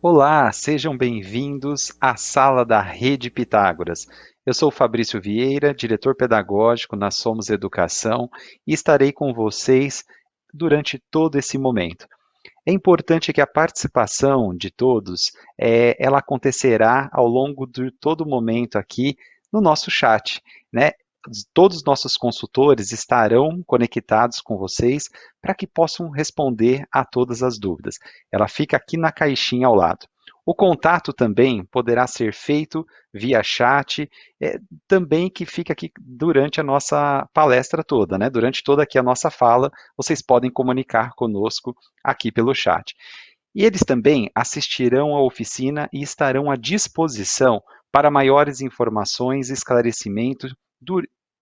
Olá, sejam bem-vindos à sala da Rede Pitágoras. Eu sou o Fabrício Vieira, diretor pedagógico na Somos Educação, e estarei com vocês durante todo esse momento. É importante que a participação de todos, ela acontecerá ao longo de todo o momento aqui no nosso chat, né? Todos os nossos consultores estarão conectados com vocês para que possam responder a todas as dúvidas. Ela fica aqui na caixinha ao lado. O contato também poderá ser feito via chat, também que fica aqui durante a nossa palestra toda, né? Durante toda aqui a nossa fala, vocês podem comunicar conosco aqui pelo chat. E eles também assistirão à oficina e estarão à disposição para maiores informações e esclarecimentos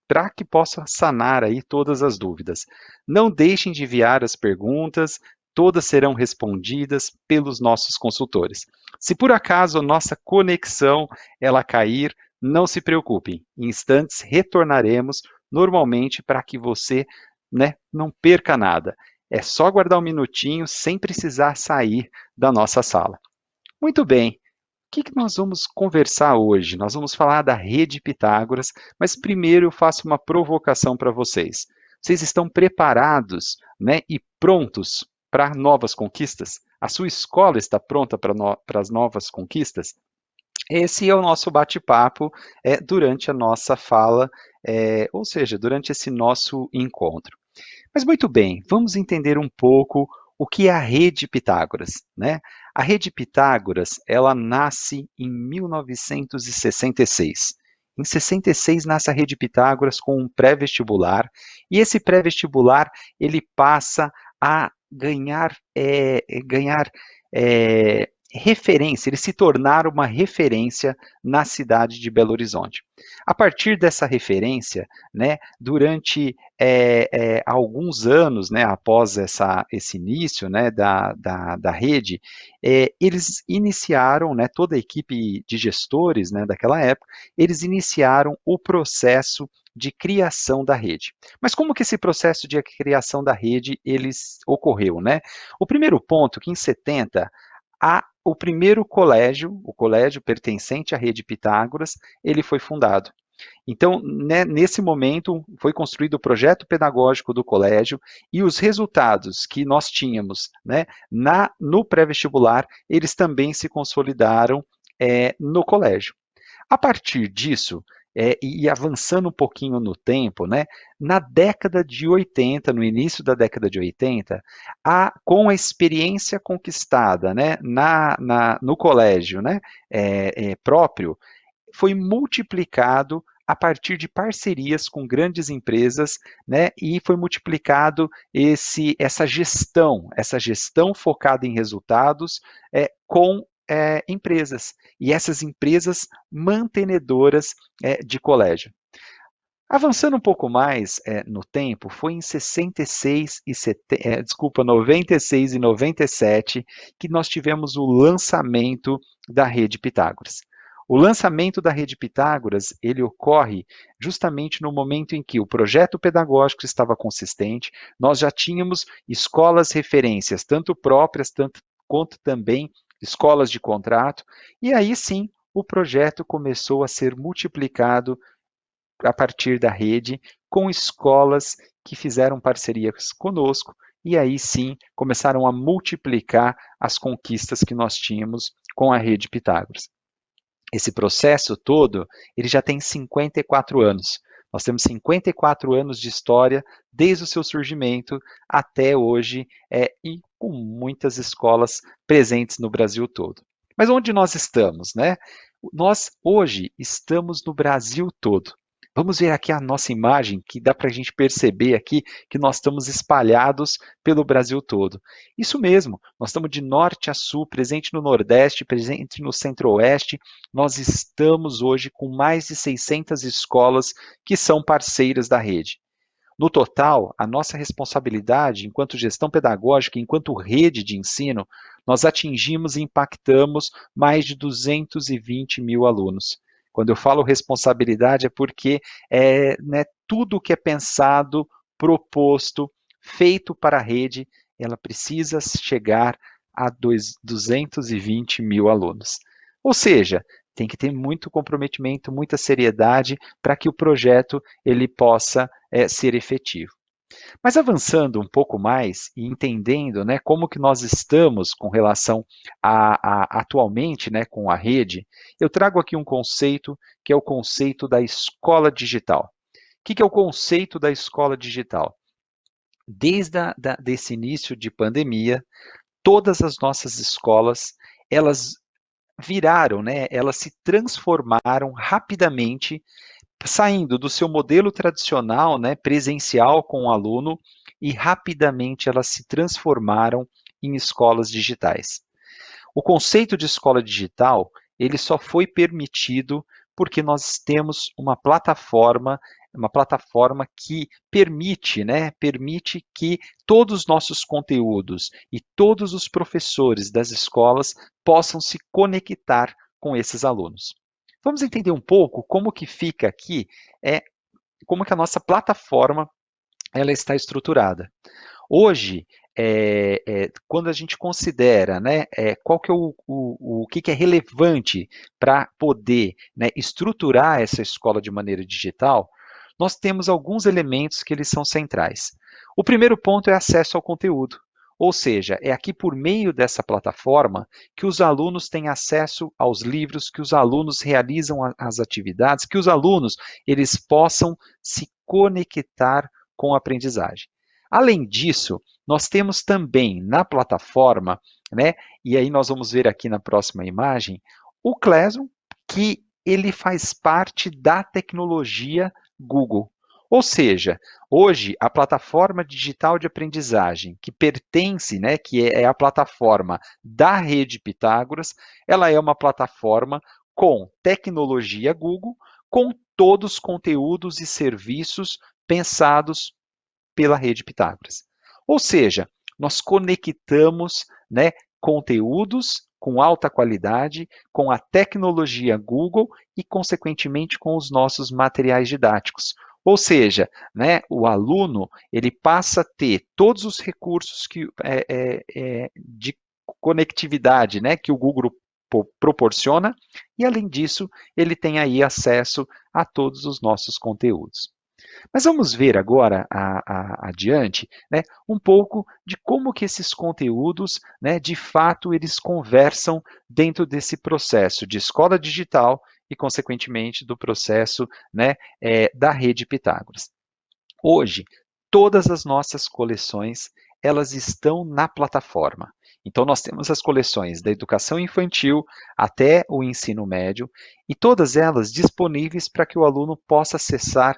para que possa sanar aí todas as dúvidas. Não deixem de enviar as perguntas, todas serão respondidas pelos nossos consultores. Se por acaso a nossa conexão ela cair, não se preocupem, em instantes retornaremos normalmente para que você, né, não perca nada. É só aguardar um minutinho sem precisar sair da nossa sala. Muito bem. O que nós vamos conversar hoje? Nós vamos falar da rede Pitágoras, mas primeiro eu faço uma provocação para vocês. Vocês estão preparados, né, e prontos para novas conquistas? A sua escola está pronta para as novas conquistas? Esse é o nosso bate-papo durante a nossa fala, ou seja, durante esse nosso encontro. Mas muito bem, vamos entender um pouco o que é a rede Pitágoras, né? A rede Pitágoras, ela nasce em 1966. Em 66 nasce a rede Pitágoras com um pré-vestibular, e esse pré-vestibular ele passa a ganhar referência, ele se tornar uma referência na cidade de Belo Horizonte. A partir dessa referência, né, durante alguns anos, né, após esse início, né, da rede, eles iniciaram, né, toda a equipe de gestores, né, daquela época, eles iniciaram o processo de criação da rede. Mas como que esse processo de criação da rede ocorreu, né? O primeiro ponto, que em 70, o primeiro colégio, o colégio pertencente à rede Pitágoras, ele foi fundado. Então, né, nesse momento, foi construído o projeto pedagógico do colégio e os resultados que nós tínhamos, né, no pré-vestibular, eles também se consolidaram no colégio. A partir disso, e avançando um pouquinho no tempo, né, na década de 80, no início da década de 80, com a experiência conquistada, né, no colégio, né, próprio, foi multiplicado a partir de parcerias com grandes empresas, né, e foi multiplicado essa gestão focada em resultados com empresas, e essas empresas mantenedoras de colégio. Avançando um pouco mais no tempo, foi em 66 e 96 e 97 que nós tivemos o lançamento da rede Pitágoras. O lançamento da rede Pitágoras, ele ocorre justamente no momento em que o projeto pedagógico estava consistente, nós já tínhamos escolas referências, tanto próprias, quanto também escolas de contrato, e aí sim o projeto começou a ser multiplicado a partir da rede, com escolas que fizeram parcerias conosco, e aí sim começaram a multiplicar as conquistas que nós tínhamos com a rede Pitágoras. Esse processo todo, ele já tem 54 anos. Nós temos 54 anos de história, desde o seu surgimento até hoje, e com muitas escolas presentes no Brasil todo. Mas onde nós estamos, né? Nós hoje estamos no Brasil todo. Vamos ver aqui a nossa imagem, que dá para a gente perceber aqui que nós estamos espalhados pelo Brasil todo. Isso mesmo, nós estamos de norte a sul, presente no Nordeste, presente no Centro-Oeste. Nós estamos hoje com mais de 600 escolas que são parceiras da rede. No total, a nossa responsabilidade enquanto gestão pedagógica, enquanto rede de ensino, nós atingimos e impactamos mais de 220 mil alunos. Quando eu falo responsabilidade é porque né, tudo que é pensado, proposto, feito para a rede, ela precisa chegar a 220 mil alunos. Ou seja, tem que ter muito comprometimento, muita seriedade para que o projeto ele possa ser efetivo. Mas avançando um pouco mais e entendendo, né, como que nós estamos com relação atualmente, né, com a rede, eu trago aqui um conceito que é o conceito da escola digital. O que é o conceito da escola digital? Desde desse início de pandemia, todas as nossas escolas, elas viraram, né, elas se transformaram rapidamente, saindo do seu modelo tradicional, né, presencial com o aluno, e rapidamente elas se transformaram em escolas digitais. O conceito de escola digital, ele só foi permitido porque nós temos uma plataforma que permite, né, permite que todos os nossos conteúdos e todos os professores das escolas possam se conectar com esses alunos. Vamos entender um pouco como que fica aqui, como que a nossa plataforma ela está estruturada. Hoje, quando a gente considera, né, qual que é o que é relevante para poder, né, estruturar essa escola de maneira digital, nós temos alguns elementos que eles são centrais. O primeiro ponto é acesso ao conteúdo, ou seja, é aqui por meio dessa plataforma que os alunos têm acesso aos livros, que os alunos realizam as atividades, que os alunos eles possam se conectar com a aprendizagem. Além disso, nós temos também na plataforma, né, e aí nós vamos ver aqui na próxima imagem, o Classroom, que ele faz parte da tecnologia Google. Ou seja, hoje a plataforma digital de aprendizagem que pertence, né, que é a plataforma da rede Pitágoras, ela é uma plataforma com tecnologia Google, com todos os conteúdos e serviços pensados pela rede Pitágoras. Ou seja, nós conectamos, né, conteúdos com alta qualidade, com a tecnologia Google e, consequentemente, com os nossos materiais didáticos. Ou seja, né, o aluno ele passa a ter todos os recursos de conectividade, né, que o Google proporciona, e além disso, ele tem aí acesso a todos os nossos conteúdos. Mas vamos ver agora adiante, né, um pouco de como que esses conteúdos, né, de fato, eles conversam dentro desse processo de escola digital e, consequentemente, do processo, né, da rede Pitágoras. Hoje, todas as nossas coleções, elas estão na plataforma. Então, nós temos as coleções da educação infantil até o ensino médio, e todas elas disponíveis para que o aluno possa acessar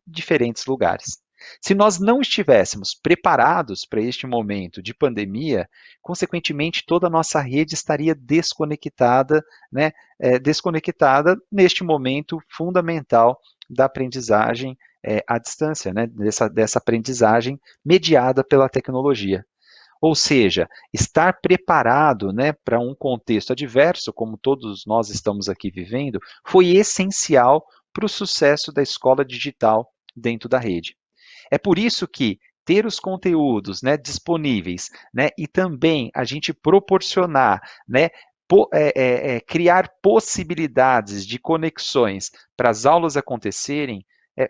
diferentes lugares. Se nós não estivéssemos preparados para este momento de pandemia, consequentemente toda a nossa rede estaria desconectada, né, desconectada neste momento fundamental da aprendizagem à distância, né, dessa aprendizagem mediada pela tecnologia. Ou seja, estar preparado, né, para um contexto adverso, como todos nós estamos aqui vivendo, foi essencial para o sucesso da escola digital dentro da rede. É por isso que ter os conteúdos, né, disponíveis, né, e também a gente proporcionar, né, criar possibilidades de conexões para as aulas acontecerem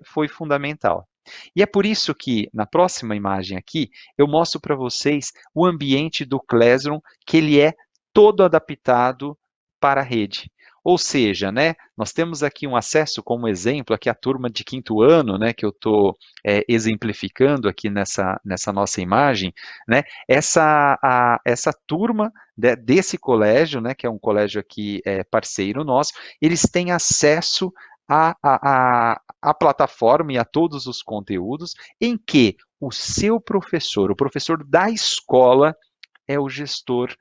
foi fundamental. E é por isso que, na próxima imagem aqui, eu mostro para vocês o ambiente do Classroom, que ele é todo adaptado para a rede. Ou seja, né, nós temos aqui um acesso, como exemplo, aqui a turma de quinto ano, né, que eu estou exemplificando aqui nessa nossa imagem, né, essa turma desse colégio, né, que é um colégio aqui parceiro nosso, eles têm acesso à plataforma e a todos os conteúdos em que o seu professor, o professor da escola, é o gestor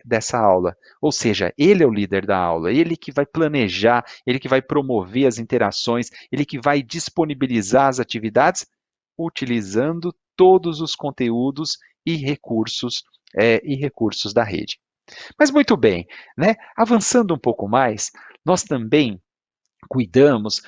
dessa aula. Ou seja, ele é o líder da aula, ele que vai planejar, ele que vai promover as interações, ele que vai disponibilizar as atividades, utilizando todos os conteúdos e recursos da rede. Mas muito bem, né? Avançando um pouco mais, nós também cuidamos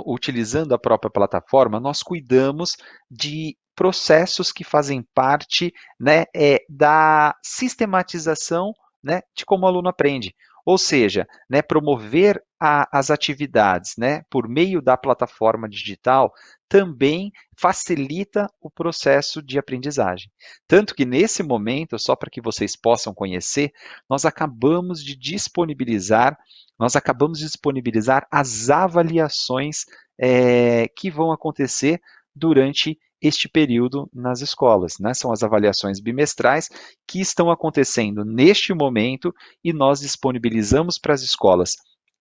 utilizando a própria plataforma, nós cuidamos de processos que fazem parte, né, da sistematização, né, de como o aluno aprende. Ou seja, né, promover as atividades, né, por meio da plataforma digital também facilita o processo de aprendizagem. Tanto que nesse momento, só para que vocês possam conhecer, nós acabamos de disponibilizar as avaliações que vão acontecer durante este período nas escolas, né? São as avaliações bimestrais que estão acontecendo neste momento e nós disponibilizamos para as escolas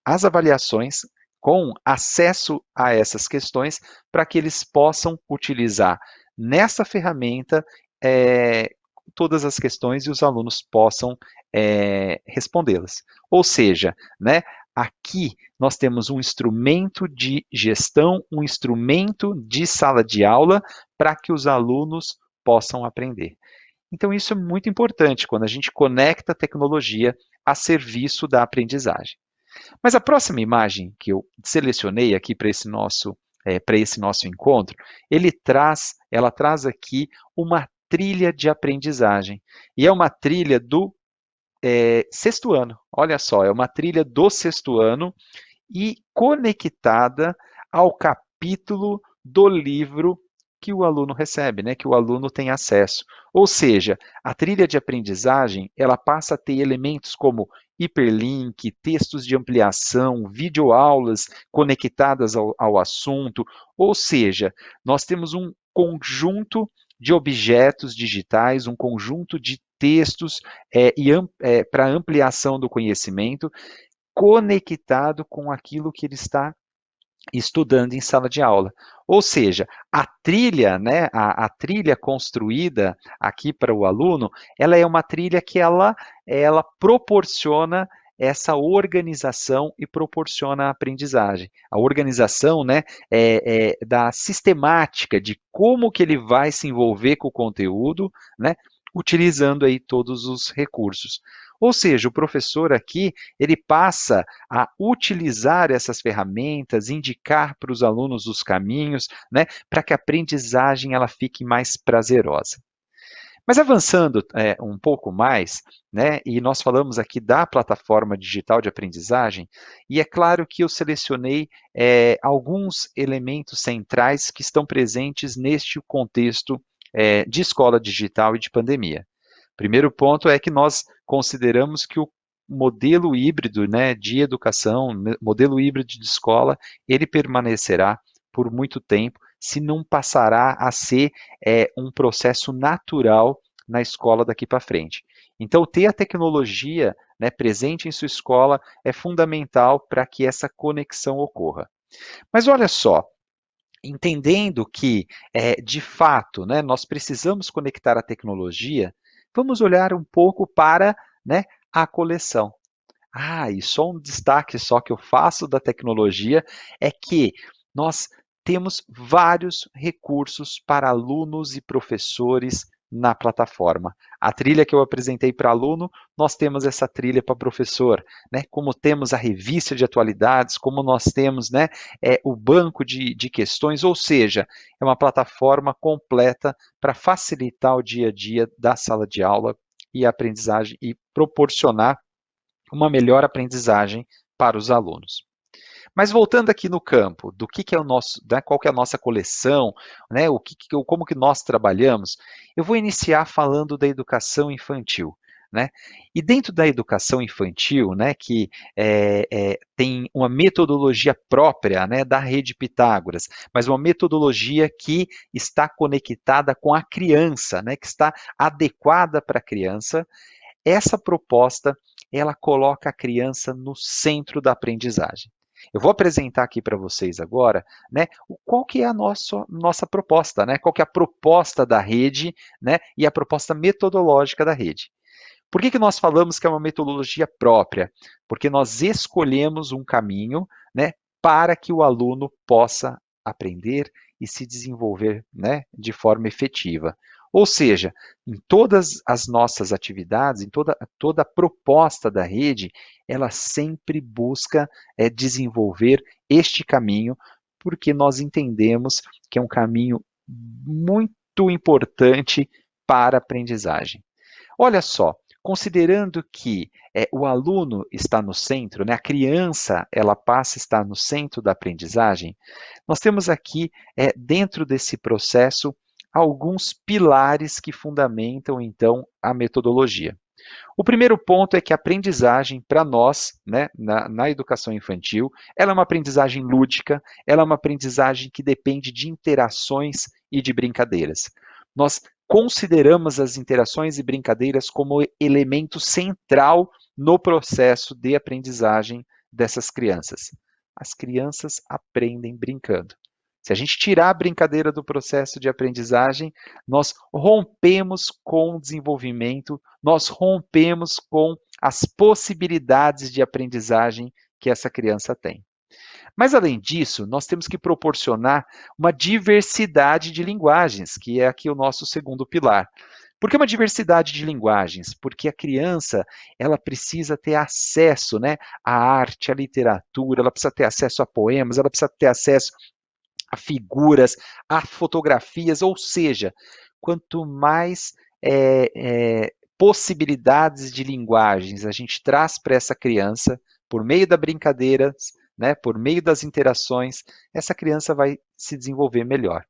as avaliações com acesso a essas questões para que eles possam utilizar nessa ferramenta é, todas as questões e os alunos possam respondê-las. Ou seja, né, aqui nós temos um instrumento de gestão, um instrumento de sala de aula para que os alunos possam aprender. Então, isso é muito importante quando a gente conecta a tecnologia a serviço da aprendizagem. Mas a próxima imagem que eu selecionei aqui para esse nosso encontro, ela traz aqui uma trilha de aprendizagem. E é uma trilha do sexto ano. Olha só, é uma trilha do sexto ano e conectada ao capítulo do livro que o aluno recebe, né, que o aluno tem acesso. Ou seja, a trilha de aprendizagem, ela passa a ter elementos como hiperlink, textos de ampliação, videoaulas conectadas ao assunto, ou seja, nós temos um conjunto de objetos digitais, um conjunto de textos para ampliação do conhecimento, conectado com aquilo que ele está estudando em sala de aula. Ou seja, a trilha, né, a trilha construída aqui para o aluno, ela é uma trilha que ela proporciona essa organização e proporciona a aprendizagem. A organização, né, da sistemática de como que ele vai se envolver com o conteúdo, né, utilizando aí todos os recursos. Ou seja, o professor aqui, ele passa a utilizar essas ferramentas, indicar para os alunos os caminhos, né, para que a aprendizagem ela fique mais prazerosa. Mas avançando um pouco mais, né, e nós falamos aqui da plataforma digital de aprendizagem, e é claro que eu selecionei alguns elementos centrais que estão presentes neste contexto de escola digital e de pandemia. Primeiro ponto é que nós consideramos que o modelo híbrido, né, de educação, modelo híbrido de escola, ele permanecerá por muito tempo, se não passará a ser um processo natural na escola daqui para frente. Então, ter a tecnologia, né, presente em sua escola é fundamental para que essa conexão ocorra. Mas olha só, entendendo que, de fato, né, nós precisamos conectar a tecnologia, vamos olhar um pouco para, né, a coleção. E só um destaque só que eu faço da tecnologia é que nós temos vários recursos para alunos e professores na plataforma. A trilha que eu apresentei para aluno, nós temos essa trilha para professor, né? Como temos a revista de atualidades, como nós temos, né, o banco de questões, ou seja, é uma plataforma completa para facilitar o dia a dia da sala de aula e a aprendizagem e proporcionar uma melhor aprendizagem para os alunos. Mas voltando aqui no campo, do que é o nosso, né, qual que é a nossa coleção, né, como que nós trabalhamos, eu vou iniciar falando da educação infantil. Né? E dentro da educação infantil, né, que tem uma metodologia própria, né, da rede Pitágoras, mas uma metodologia que está conectada com a criança, né, que está adequada para a criança, essa proposta, ela coloca a criança no centro da aprendizagem. Eu vou apresentar aqui para vocês agora, né, qual que é a nossa proposta, né, qual que é a proposta da rede, né, e a proposta metodológica da rede. Por que nós falamos que é uma metodologia própria? Porque nós escolhemos um caminho, né, para que o aluno possa aprender e se desenvolver, né, de forma efetiva. Ou seja, em todas as nossas atividades, em toda a proposta da rede, ela sempre busca desenvolver este caminho, porque nós entendemos que é um caminho muito muito importante para a aprendizagem. Olha só, considerando que o aluno está no centro, né, a criança ela passa a estar no centro da aprendizagem, nós temos aqui, dentro desse processo, alguns pilares que fundamentam, então, a metodologia. O primeiro ponto é que a aprendizagem, para nós, né, na educação infantil, ela é uma aprendizagem lúdica, ela é uma aprendizagem que depende de interações e de brincadeiras. Nós consideramos as interações e brincadeiras como elemento central no processo de aprendizagem dessas crianças. As crianças aprendem brincando. Se a gente tirar a brincadeira do processo de aprendizagem, nós rompemos com o desenvolvimento, nós rompemos com as possibilidades de aprendizagem que essa criança tem. Mas, além disso, nós temos que proporcionar uma diversidade de linguagens, que é aqui o nosso segundo pilar. Por que uma diversidade de linguagens? Porque a criança ela precisa ter acesso, né, à arte, à literatura, ela precisa ter acesso a poemas, ela precisa ter acesso a figuras, a fotografias, ou seja, quanto mais possibilidades de linguagens a gente traz para essa criança, por meio da brincadeira, né, por meio das interações, essa criança vai se desenvolver melhor.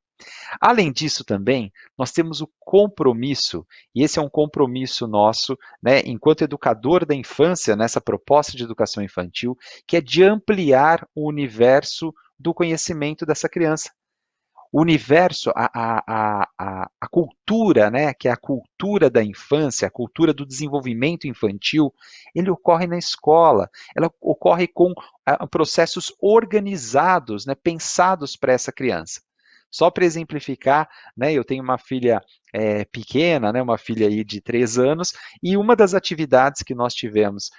Além disso também, nós temos o compromisso, e esse é um compromisso nosso, né, enquanto educador da infância, nessa proposta de educação infantil, que é de ampliar o universo do conhecimento dessa criança. O universo, a cultura, né, que é a cultura da infância, a cultura do desenvolvimento infantil, ele ocorre na escola, ela ocorre com processos organizados, né, pensados para essa criança. Só para exemplificar, né, eu tenho uma filha pequena, né, uma filha aí de 3 anos, e uma das atividades que nós tivemos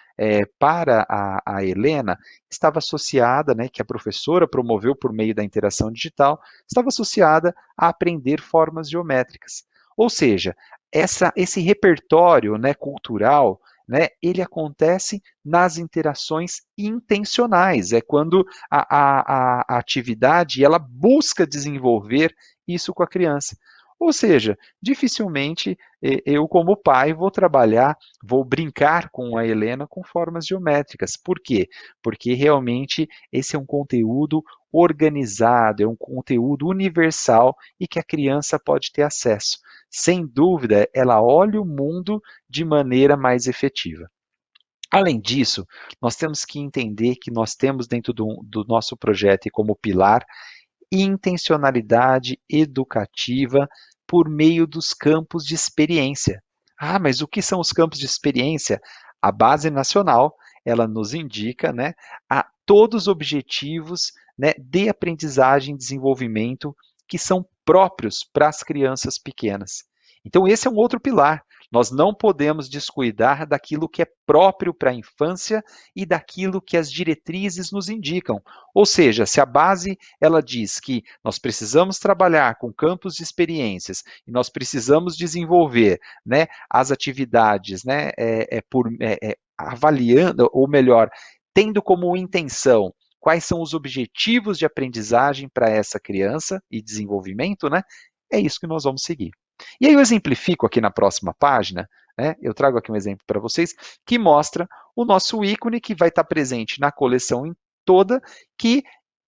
para a Helena estava associada, né, que a professora promoveu por meio da interação digital, estava associada a aprender formas geométricas. Ou seja, esse repertório, né, cultural, né, ele acontece nas interações intencionais, é quando a atividade ela busca desenvolver isso com a criança. Ou seja, dificilmente eu, como pai, vou trabalhar, vou brincar com a Helena com formas geométricas. Por quê? Porque realmente esse é um conteúdo organizado, é um conteúdo universal e que a criança pode ter acesso. Sem dúvida, ela olha o mundo de maneira mais efetiva. Além disso, nós temos que entender que nós temos dentro do nosso projeto e como pilar intencionalidade educativa por meio dos campos de experiência. Ah, mas o que são os campos de experiência? A Base Nacional, ela nos indica, né, a todos os objetivos, né, de aprendizagem e desenvolvimento que são próprios para as crianças pequenas. Então, esse é um outro pilar. Nós não podemos descuidar daquilo que é próprio para a infância e daquilo que as diretrizes nos indicam. Ou seja, se a base ela diz que nós precisamos trabalhar com campos de experiências e nós precisamos desenvolver, né, as atividades, né, avaliando, ou melhor, tendo como intenção quais são os objetivos de aprendizagem para essa criança e desenvolvimento, né, é isso que nós vamos seguir. E aí eu exemplifico aqui na próxima página, né, eu trago aqui um exemplo para vocês, que mostra o nosso ícone que vai estar presente na coleção toda, que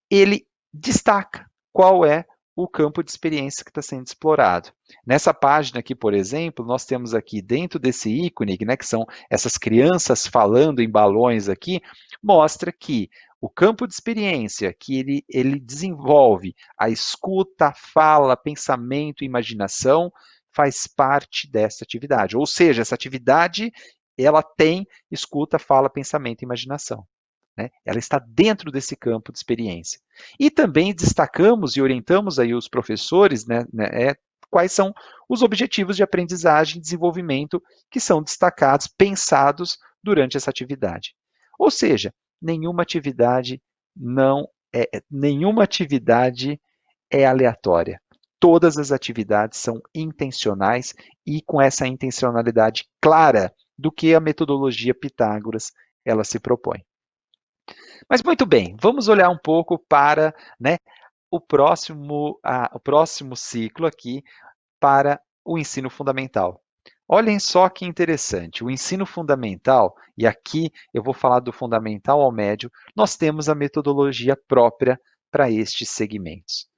ele destaca qual é o campo de experiência que está sendo explorado. Nessa página aqui, por exemplo, nós temos aqui dentro desse ícone, né, que são essas crianças falando em balões aqui, mostra que o campo de experiência que ele desenvolve a escuta, fala, pensamento, imaginação, faz parte dessa atividade. Ou seja, essa atividade ela tem escuta, fala, pensamento e imaginação. Né? Ela está dentro desse campo de experiência. E também destacamos e orientamos aí os professores, quais são os objetivos de aprendizagem e desenvolvimento que são destacados, pensados durante essa atividade. Ou seja, nenhuma atividade nenhuma atividade é aleatória. Todas as atividades são intencionais e com essa intencionalidade clara do que a metodologia Pitágoras ela se propõe. Mas muito bem, vamos olhar um pouco para, né, o próximo ciclo aqui, para o ensino fundamental. Olhem só que interessante, o ensino fundamental, e aqui eu vou falar do fundamental ao médio, nós temos a metodologia própria para estes segmentos.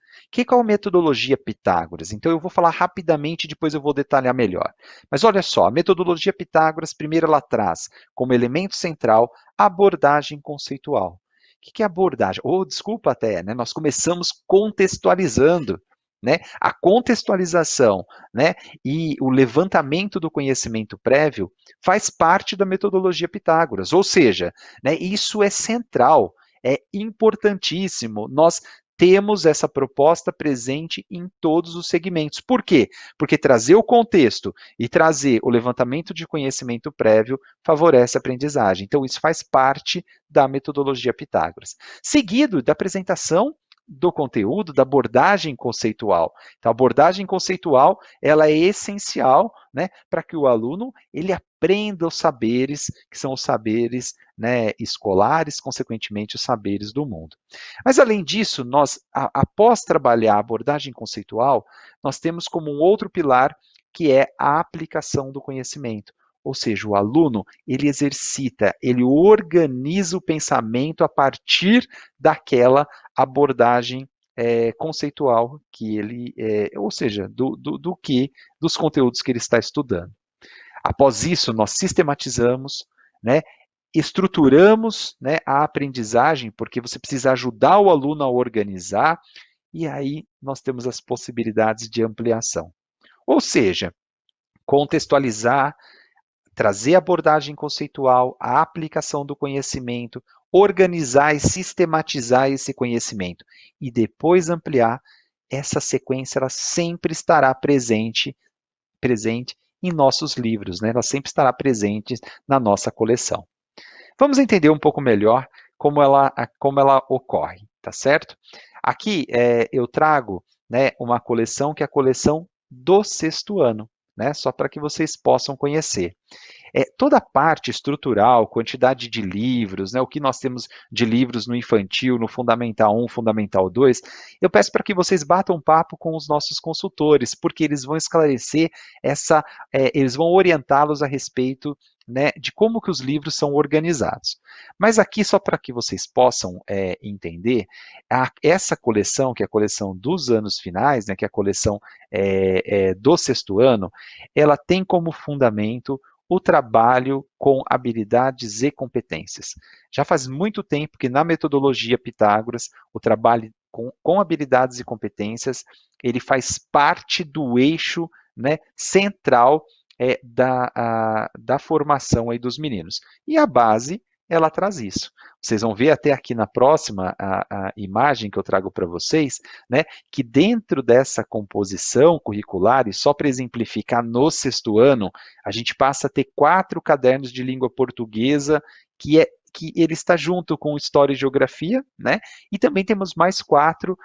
Qual é a metodologia Pitágoras? Então eu vou falar rapidamente, depois eu vou detalhar melhor. Mas olha só, a metodologia Pitágoras, primeiro ela traz como elemento central a abordagem conceitual. O que é abordagem? Desculpa até, né? Nós começamos contextualizando, né? A contextualização, né? E o levantamento do conhecimento prévio faz parte da metodologia Pitágoras, ou seja, né, isso é central, é importantíssimo. Nós temos essa proposta presente em todos os segmentos. Por quê? Porque trazer o contexto e trazer o levantamento de conhecimento prévio favorece a aprendizagem. Então, isso faz parte da metodologia Pitágoras. Seguido da apresentação do conteúdo, da abordagem conceitual. Então, a abordagem conceitual ela é essencial, né, para que o aluno ele aprenda os saberes, que são os saberes, né, escolares, consequentemente, os saberes do mundo. Mas, além disso, nós, após trabalhar a abordagem conceitual, nós temos como um outro pilar que é a aplicação do conhecimento. Ou seja, o aluno, ele exercita, ele organiza o pensamento a partir daquela abordagem conceitual que ele, ou seja, dos conteúdos que ele está estudando. Após isso, nós sistematizamos, né, estruturamos, né, a aprendizagem, porque você precisa ajudar o aluno a organizar, e aí nós temos as possibilidades de ampliação. Ou seja, contextualizar, trazer abordagem conceitual, a aplicação do conhecimento, organizar e sistematizar esse conhecimento e depois ampliar, essa sequência ela sempre estará presente em nossos livros, né? Ela sempre estará presente na nossa coleção. Vamos entender um pouco melhor como ela ocorre, tá certo? Aqui eu trago, né, uma coleção que é a coleção do sexto ano, né? Só para que vocês possam conhecer. Toda a parte estrutural, quantidade de livros, né, o que nós temos de livros no infantil, no Fundamental 1, Fundamental 2, eu peço para que vocês batam um papo com os nossos consultores, porque eles vão esclarecer eles vão orientá-los a respeito, né, de como que os livros são organizados. Mas aqui, só para que vocês possam entender, essa coleção, que é a coleção dos anos finais, né, que é a coleção do sexto ano, ela tem como fundamento o trabalho com habilidades e competências. Já faz muito tempo que na metodologia Pitágoras, o trabalho com habilidades e competências, ele faz parte do eixo, né, central da formação aí dos meninos. E a base, ela traz isso. Vocês vão ver até aqui na próxima a imagem que eu trago para vocês, né, que dentro dessa composição curricular, e só para exemplificar no sexto ano, a gente passa a ter 4 cadernos de língua portuguesa, que ele está junto com História e Geografia, né? E também temos mais 4,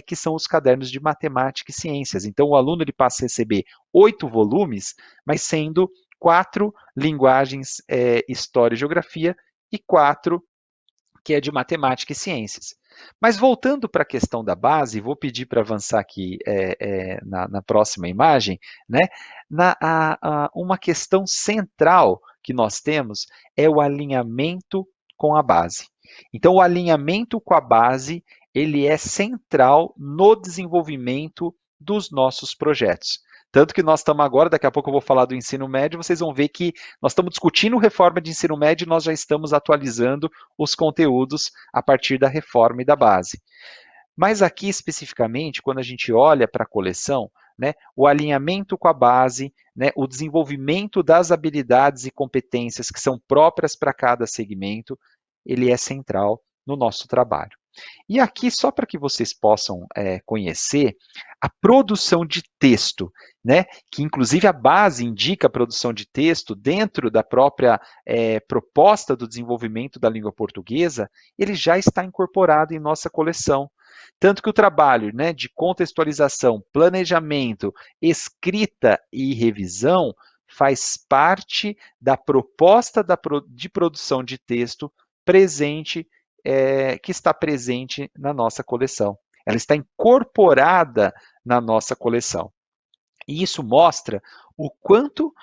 que são os cadernos de Matemática e Ciências. Então, o aluno ele passa a receber 8 volumes, mas sendo 4 linguagens, História e Geografia, e 4 que é de Matemática e Ciências. Mas voltando para a questão da base, vou pedir para avançar aqui na próxima imagem, né? Uma questão central que nós temos é o alinhamento com a base. Então, o alinhamento com a base, ele é central no desenvolvimento dos nossos projetos. Tanto que nós estamos agora, daqui a pouco eu vou falar do ensino médio, vocês vão ver que nós estamos discutindo reforma de ensino médio e nós já estamos atualizando os conteúdos a partir da reforma e da base. Mas aqui especificamente, quando a gente olha para a coleção, né, o alinhamento com a base, né, o desenvolvimento das habilidades e competências que são próprias para cada segmento, ele é central no nosso trabalho. E aqui, só para que vocês possam conhecer, a produção de texto, né, que inclusive a base indica a produção de texto dentro da própria proposta do desenvolvimento da língua portuguesa, ele já está incorporado em nossa coleção. Tanto que o trabalho, né, de contextualização, planejamento, escrita e revisão faz parte da proposta de produção de texto presente, que está presente na nossa coleção. Ela está incorporada na nossa coleção. E isso mostra o quanto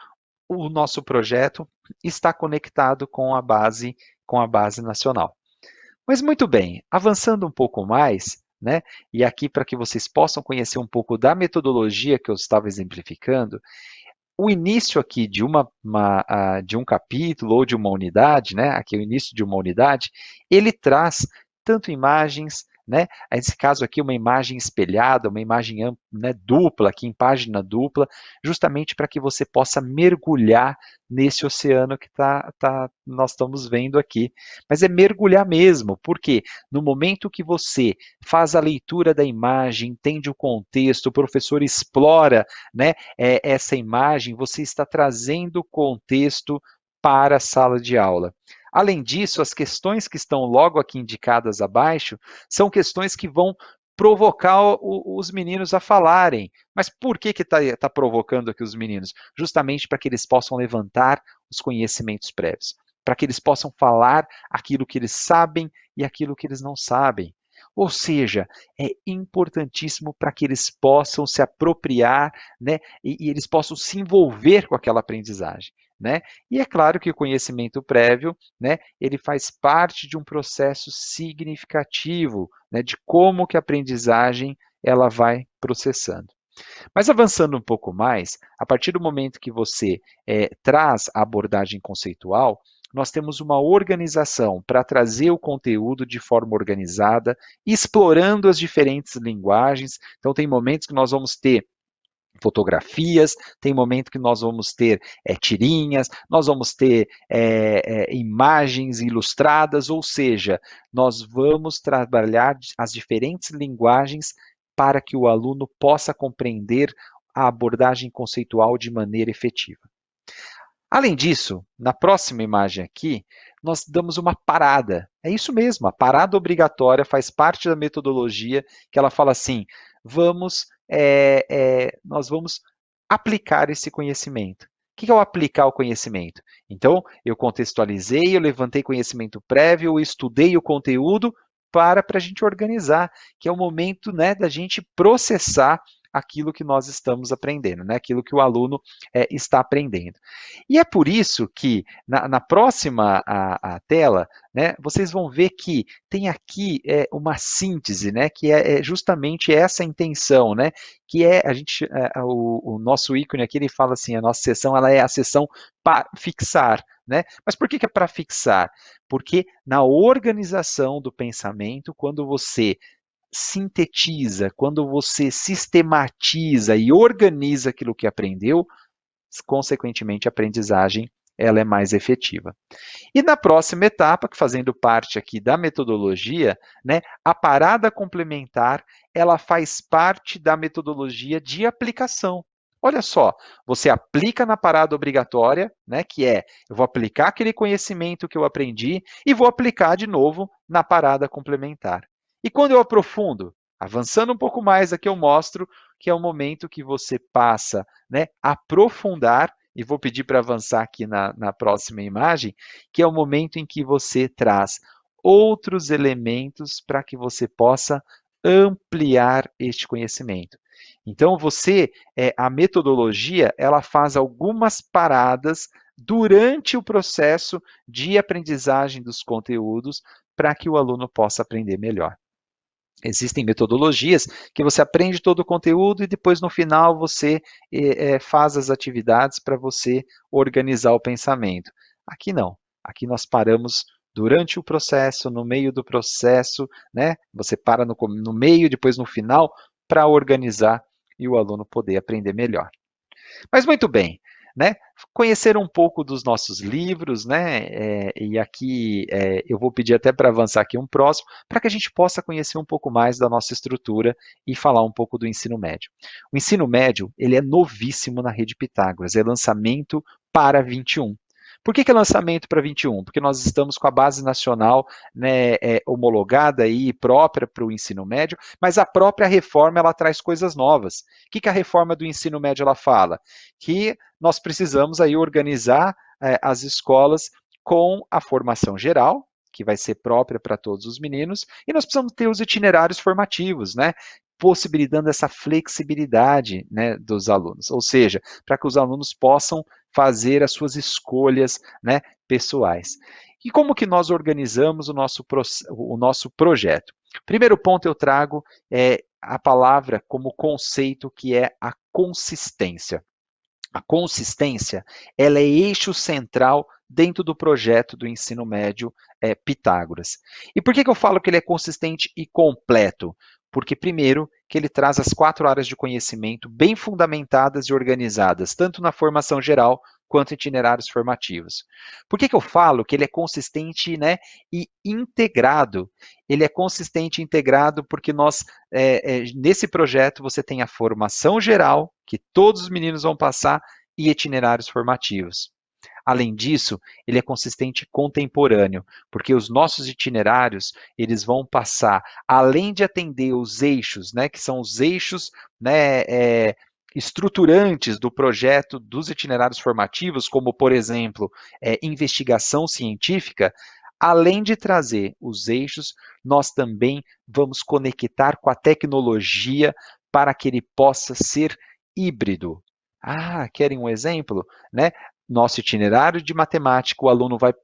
o nosso projeto está conectado com a base nacional. Mas muito bem, avançando um pouco mais, né? E aqui para que vocês possam conhecer um pouco da metodologia que eu estava exemplificando, o início aqui de de um capítulo ou de uma unidade, né? Aqui é o início de uma unidade, ele traz tanto imagens, né? Nesse caso aqui, uma imagem espelhada, uma imagem né, dupla, aqui em página dupla, justamente para que você possa mergulhar nesse oceano que nós estamos vendo aqui. Mas é mergulhar mesmo, porque no momento que você faz a leitura da imagem, entende o contexto, o professor explora, né, essa imagem, você está trazendo contexto para a sala de aula. Além disso, as questões que estão logo aqui indicadas abaixo são questões que vão provocar os meninos a falarem. Mas por que está provocando aqui os meninos? Justamente para que eles possam levantar os conhecimentos prévios, para que eles possam falar aquilo que eles sabem e aquilo que eles não sabem. Ou seja, é importantíssimo para que eles possam se apropriar, né, e eles possam se envolver com aquela aprendizagem. Né? E é claro que o conhecimento prévio, né, ele faz parte de um processo significativo, né, de como que a aprendizagem ela vai processando. Mas avançando um pouco mais, a partir do momento que você traz a abordagem conceitual, nós temos uma organização para trazer o conteúdo de forma organizada, explorando as diferentes linguagens. Então, tem momentos que nós vamos ter fotografias, tem momento que nós vamos ter tirinhas, nós vamos ter imagens ilustradas, ou seja, nós vamos trabalhar as diferentes linguagens para que o aluno possa compreender a abordagem conceitual de maneira efetiva. Além disso, na próxima imagem aqui, nós damos uma parada. É isso mesmo, a parada obrigatória faz parte da metodologia que ela fala assim, nós vamos aplicar esse conhecimento. O que é o aplicar o conhecimento? Então, eu contextualizei, eu levantei conhecimento prévio, eu estudei o conteúdo para a gente organizar, que é o momento, né, da gente processar aquilo que nós estamos aprendendo, né, aquilo que o aluno está aprendendo. E é por isso que na próxima tela, né, vocês vão ver que tem aqui uma síntese, né, que é justamente essa intenção, né, que é o nosso ícone aqui ele fala assim, a nossa sessão ela é a sessão para fixar, né? Mas por que é para fixar? Porque na organização do pensamento, quando você sintetiza, quando você sistematiza e organiza aquilo que aprendeu, consequentemente a aprendizagem ela é mais efetiva. E na próxima etapa, que fazendo parte aqui da metodologia, né, a parada complementar, ela faz parte da metodologia de aplicação. Olha só, você aplica na parada obrigatória, né, que é, eu vou aplicar aquele conhecimento que eu aprendi e vou aplicar de novo na parada complementar. E quando eu aprofundo, avançando um pouco mais, aqui eu mostro que é o momento que você passa, né, a aprofundar, e vou pedir para avançar aqui na próxima imagem, que é o momento em que você traz outros elementos para que você possa ampliar este conhecimento. Então, a metodologia, ela faz algumas paradas durante o processo de aprendizagem dos conteúdos para que o aluno possa aprender melhor. Existem metodologias que você aprende todo o conteúdo e depois no final você faz as atividades para você organizar o pensamento. Aqui não. Aqui nós paramos durante o processo, no meio do processo, né? Você para no meio, depois no final, para organizar e o aluno poder aprender melhor. Mas muito bem, né? Conhecer um pouco dos nossos livros, né? E aqui eu vou pedir até para avançar aqui um próximo, para que a gente possa conhecer um pouco mais da nossa estrutura e falar um pouco do ensino médio. O ensino médio, ele é novíssimo na rede Pitágoras, é lançamento para 21. Por que é lançamento para 21? Porque nós estamos com a base nacional, né, homologada e própria para o ensino médio, mas a própria reforma ela traz coisas novas. O que a reforma do ensino médio ela fala? Que nós precisamos aí organizar as escolas com a formação geral, que vai ser própria para todos os meninos, e nós precisamos ter os itinerários formativos, né? possibilitando essa flexibilidade, né, dos alunos, ou seja, para que os alunos possam fazer as suas escolhas, né, pessoais. E como que nós organizamos o nosso projeto? Primeiro ponto eu trago a palavra como conceito que é a consistência. A consistência, ela é eixo central dentro do projeto do ensino médio Pitágoras. E por que eu falo que ele é consistente e completo? Porque, primeiro, que ele traz as 4 áreas de conhecimento bem fundamentadas e organizadas, tanto na formação geral quanto em itinerários formativos. Por que eu falo que ele é consistente, né, e integrado? Ele é consistente e integrado porque nesse projeto, você tem a formação geral, que todos os meninos vão passar, e itinerários formativos. Além disso, ele é consistente e contemporâneo, porque os nossos itinerários, eles vão passar, além de atender os eixos, né, que são os eixos, né, estruturantes do projeto dos itinerários formativos, como, por exemplo, investigação científica, além de trazer os eixos, nós também vamos conectar com a tecnologia para que ele possa ser híbrido. Ah, querem um exemplo? Né? Nosso itinerário de matemática, o aluno vai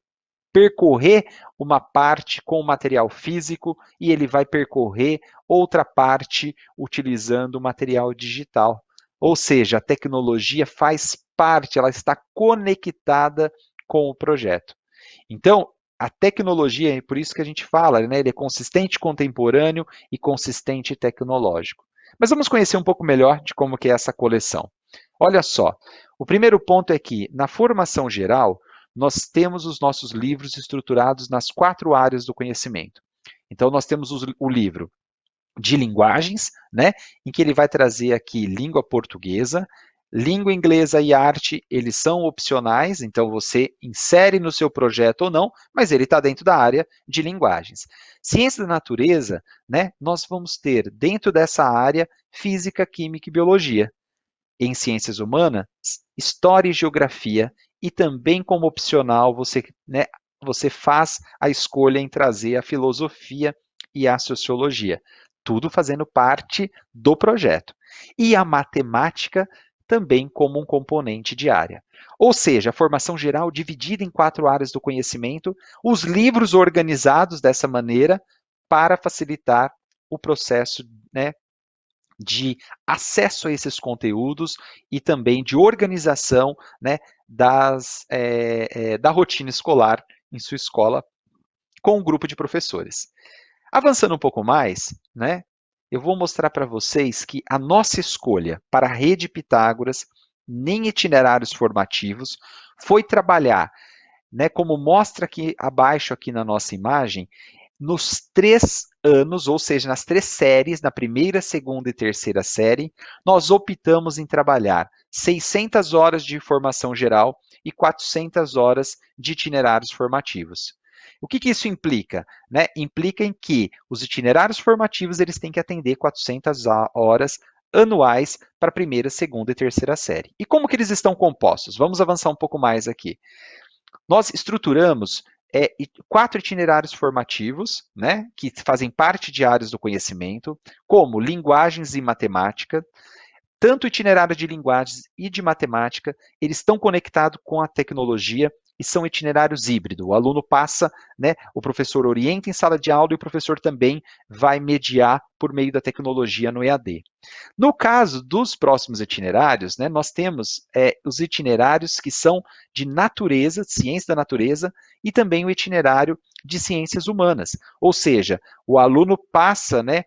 percorrer uma parte com material físico e ele vai percorrer outra parte utilizando material digital. Ou seja, a tecnologia faz parte, ela está conectada com o projeto. Então, a tecnologia, é por isso que a gente fala, né, ele é consistente, contemporâneo e consistente tecnológico. Mas vamos conhecer um pouco melhor de como que é essa coleção. Olha só, o primeiro ponto é que, na formação geral, nós temos os nossos livros estruturados nas 4 áreas do conhecimento. Então, nós temos o livro de linguagens, né, em que ele vai trazer aqui língua portuguesa, língua inglesa e arte, eles são opcionais, então você insere no seu projeto ou não, mas ele está dentro da área de linguagens. Ciência da natureza, né, nós vamos ter dentro dessa área física, química e biologia. Em ciências humanas, história e geografia, e também como opcional você faz a escolha em trazer a filosofia e a sociologia, tudo fazendo parte do projeto. E a matemática também como um componente de área. Ou seja, a formação geral dividida em 4 áreas do conhecimento, os livros organizados dessa maneira para facilitar o processo, né, de acesso a esses conteúdos e também de organização, né, da rotina escolar em sua escola com um grupo de professores. Avançando um pouco mais, né, eu vou mostrar para vocês que a nossa escolha para a rede Pitágoras, nem itinerários formativos, foi trabalhar, né, como mostra aqui abaixo aqui na nossa imagem, nos 3 anos, ou seja, nas 3 séries, na primeira, segunda e terceira série, nós optamos em trabalhar 600 horas de formação geral e 400 horas de itinerários formativos. O que isso implica? Né? Implica em que os itinerários formativos eles têm que atender 400 horas anuais para a primeira, segunda e terceira série. E como que eles estão compostos? Vamos avançar um pouco mais aqui. Nós estruturamos 4 itinerários formativos, né, que fazem parte de áreas do conhecimento, como linguagens e matemática. Tanto o itinerário de linguagens e de matemática, eles estão conectados com a tecnologia e são itinerários híbridos. O aluno passa, né, o professor orienta em sala de aula e o professor também vai mediar por meio da tecnologia no EAD. No caso dos próximos itinerários, né, nós temos os itinerários que são de natureza, ciência da natureza, e também o itinerário de ciências humanas. Ou seja, o aluno passa, né,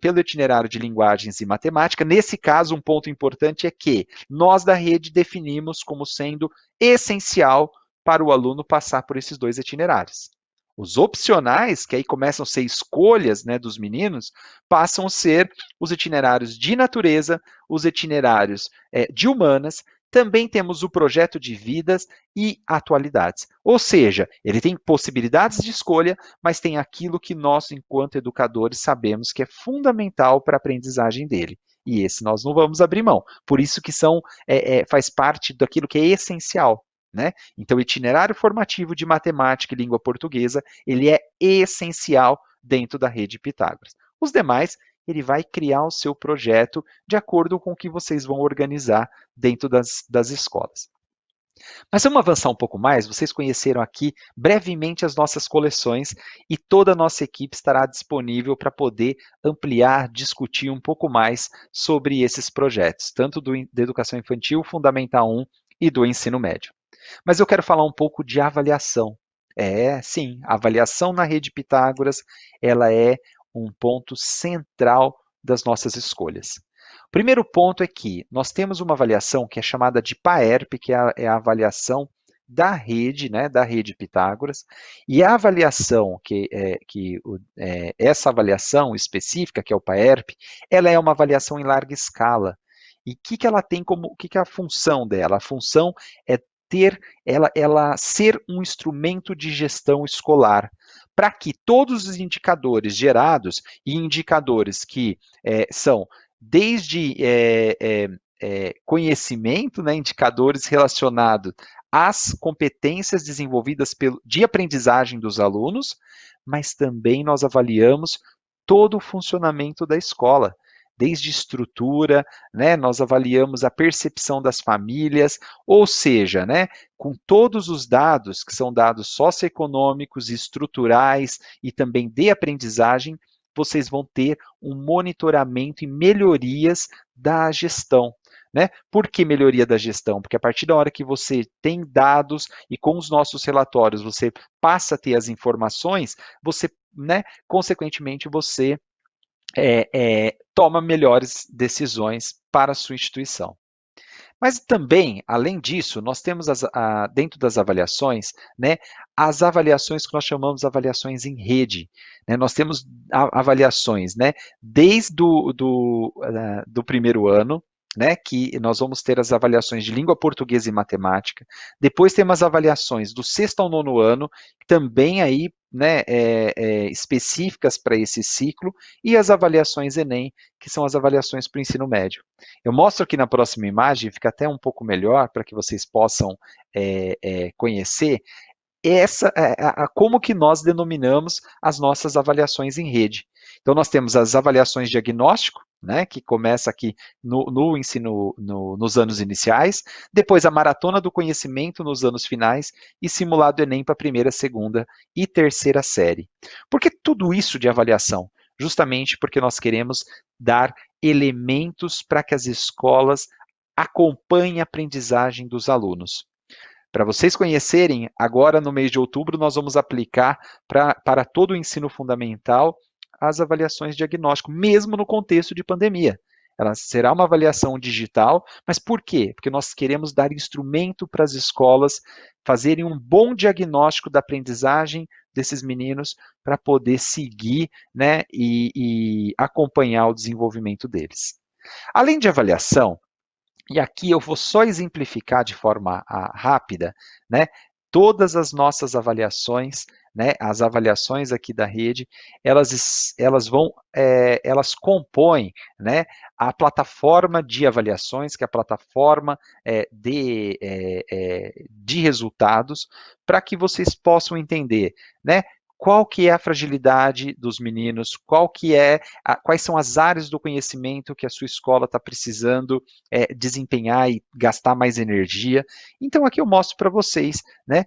pelo itinerário de linguagens e matemática. Nesse caso, um ponto importante é que nós da rede definimos como sendo essencial para o aluno passar por esses 2 itinerários. Os opcionais, que aí começam a ser escolhas, né, dos meninos, passam a ser os itinerários de natureza, os itinerários de humanas, também temos o projeto de vidas e atualidades. Ou seja, ele tem possibilidades de escolha, mas tem aquilo que nós, enquanto educadores, sabemos que é fundamental para a aprendizagem dele. E esse nós não vamos abrir mão. Por isso que faz parte daquilo que é essencial. Né? Então, o itinerário formativo de matemática e língua portuguesa, ele é essencial dentro da rede Pitágoras. Os demais, ele vai criar o seu projeto de acordo com o que vocês vão organizar dentro das escolas. Mas vamos avançar um pouco mais. Vocês conheceram aqui brevemente as nossas coleções e toda a nossa equipe estará disponível para poder ampliar, discutir um pouco mais sobre esses projetos, tanto da educação infantil, Fundamental 1 e do ensino médio. Mas eu quero falar um pouco de avaliação. Sim, a avaliação na rede Pitágoras, ela é um ponto central das nossas escolhas. O primeiro ponto é que nós temos uma avaliação que é chamada de PAERP, que é a avaliação da rede, né, da rede Pitágoras, e a avaliação essa avaliação específica, que é o PAERP, ela é uma avaliação em larga escala. E o que é a função dela? A função é ela ser um instrumento de gestão escolar, para que todos os indicadores gerados, e indicadores que são desde conhecimento, né, indicadores relacionados às competências desenvolvidas de aprendizagem dos alunos, mas também nós avaliamos todo o funcionamento da escola, desde estrutura, né, nós avaliamos a percepção das famílias, ou seja, né, com todos os dados, que são dados socioeconômicos, estruturais e também de aprendizagem, vocês vão ter um monitoramento e melhorias da gestão. Né? Por que melhoria da gestão? Porque a partir da hora que você tem dados e com os nossos relatórios você passa a ter as informações, você, né, consequentemente, você toma melhores decisões para a sua instituição. Mas também, além disso, nós temos dentro das avaliações, né, as avaliações que nós chamamos de avaliações em rede. Né? Nós temos avaliações, né, desde do primeiro ano, né, que nós vamos ter as avaliações de língua portuguesa e matemática. Depois temos as avaliações do sexto ao nono ano, também aí, né, específicas para esse ciclo, e as avaliações Enem, que são as avaliações para o ensino médio. Eu mostro aqui na próxima imagem, fica até um pouco melhor para que vocês possam conhecer como que nós denominamos as nossas avaliações em rede. Então, nós temos as avaliações diagnóstico, né, que começa aqui no ensino, nos anos iniciais, depois a maratona do conhecimento nos anos finais e simulado Enem para a primeira, segunda e terceira série. Por que tudo isso de avaliação? Justamente porque nós queremos dar elementos para que as escolas acompanhem a aprendizagem dos alunos. Para vocês conhecerem, agora no mês de outubro nós vamos aplicar para todo o ensino fundamental as avaliações de diagnóstico, mesmo no contexto de pandemia. Ela será uma avaliação digital, mas por quê? Porque nós queremos dar instrumento para as escolas fazerem um bom diagnóstico da aprendizagem desses meninos para poder seguir, né, e acompanhar o desenvolvimento deles. Além de avaliação, e aqui eu vou só exemplificar de forma rápida, né? Todas as nossas avaliações, né? As avaliações aqui da rede, elas compõem, né? A plataforma de avaliações, que é a plataforma de resultados, para que vocês possam entender, né? Qual que é a fragilidade dos meninos, quais são as áreas do conhecimento que a sua escola está precisando desempenhar e gastar mais energia. Então, aqui eu mostro para vocês, né,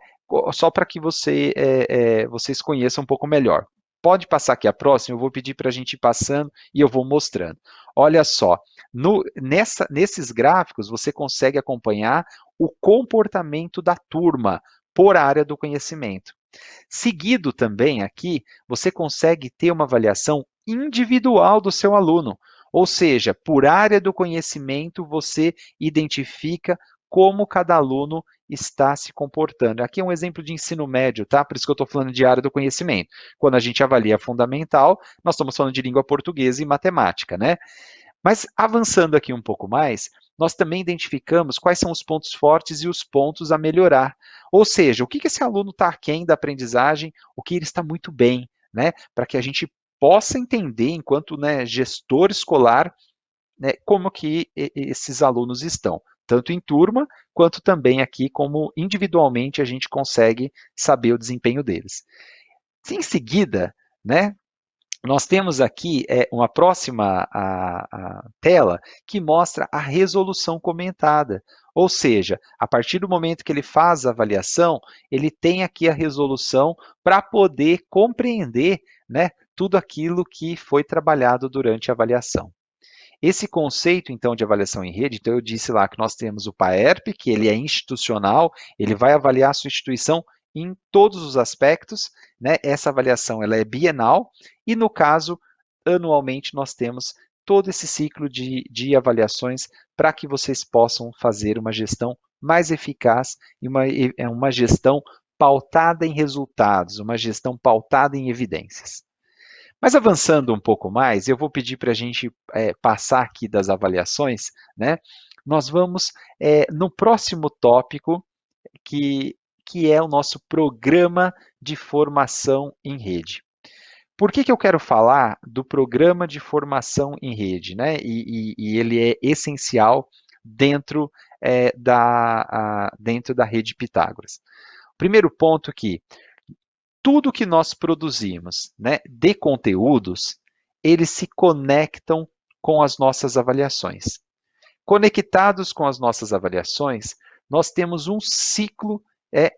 só para que vocês conheçam um pouco melhor. Pode passar aqui a próxima, eu vou pedir para a gente ir passando e eu vou mostrando. Olha só, nesses gráficos você consegue acompanhar o comportamento da turma por área do conhecimento. Seguido também aqui, você consegue ter uma avaliação individual do seu aluno, ou seja, por área do conhecimento você identifica como cada aluno está se comportando. Aqui é um exemplo de ensino médio, tá? Por isso que eu estou falando de área do conhecimento. Quando a gente avalia fundamental, nós estamos falando de língua portuguesa e matemática, né? Mas avançando aqui um pouco mais, nós também identificamos quais são os pontos fortes e os pontos a melhorar. Ou seja, o que esse aluno está aquém da aprendizagem, o que ele está muito bem, né? Para que a gente possa entender, enquanto, né, gestor escolar, né, como que esses alunos estão, tanto em turma, quanto também aqui como individualmente a gente consegue saber o desempenho deles. Em seguida, né, Nós temos aqui uma próxima tela que mostra a resolução comentada. Ou seja, a partir do momento que ele faz a avaliação, ele tem aqui a resolução para poder compreender, né, tudo aquilo que foi trabalhado durante a avaliação. Esse conceito, então, de avaliação em rede, então eu disse lá que nós temos o PAERP, que ele é institucional, ele vai avaliar a sua instituição em todos os aspectos, né? Essa avaliação ela é bienal, e no caso, anualmente nós temos todo esse ciclo de avaliações para que vocês possam fazer uma gestão mais eficaz e uma gestão pautada em resultados, uma gestão pautada em evidências. Mas avançando um pouco mais, eu vou pedir para a gente passar aqui das avaliações, né? Nós vamos no próximo tópico, que, que é o nosso programa de formação em rede. Por que eu quero falar do programa de formação em rede, né? E ele é essencial dentro, dentro da rede Pitágoras. Primeiro ponto que tudo que nós produzimos, né, de conteúdos, eles se conectam com as nossas avaliações. Conectados com as nossas avaliações, nós temos um ciclo